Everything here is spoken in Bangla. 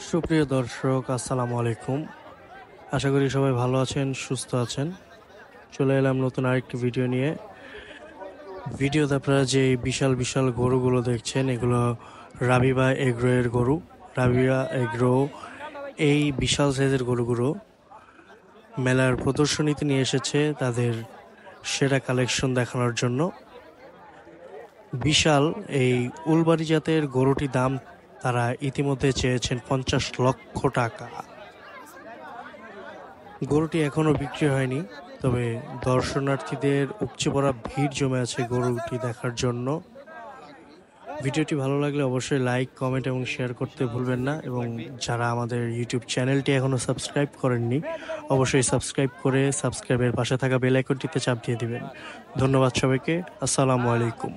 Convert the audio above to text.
সুপ্রিয় দর্শক, আসসালামু আলাইকুম। আশা করি সবাই ভালো আছেন, সুস্থ আছেন। চলে এলাম নতুন আরেকটি ভিডিও নিয়ে। ভিডিওতে আপনারা যে বিশাল বিশাল গরুগুলো দেখছেন, এগুলো রাবিবা এগ্রো এর গরু। রাবিবা এগ্রো এই বিশাল সাইজের গরুগুলো মেলার প্রদর্শনীতে নিয়ে এসেছে তাদের সেরা কালেকশন দেখানোর জন্য। বিশাল এই উলবাড়ি জাতের গরুটির দাম তারা ইতিমধ্যে চেয়েছেন 50 লক্ষ টাকা। গরুটি এখনো বিক্রি হয়নি, তবে দর্শনার্থীদের উপচে পড়া ভিড় জমে আছে গরুটি দেখার জন্য। ভিডিওটি ভালো লাগলে অবশ্যই লাইক, কমেন্ট এবং শেয়ার করতে ভুলবেন না, এবং যারা আমাদের ইউটিউব চ্যানেলটি এখনো সাবস্ক্রাইব করেননি অবশ্যই সাবস্ক্রাইব করে সাবস্ক্রাইবের পাশে থাকা বেল আইকনটিতে চাপ দিয়ে দিবেন। ধন্যবাদ সবাইকে। আসসালামু আলাইকুম।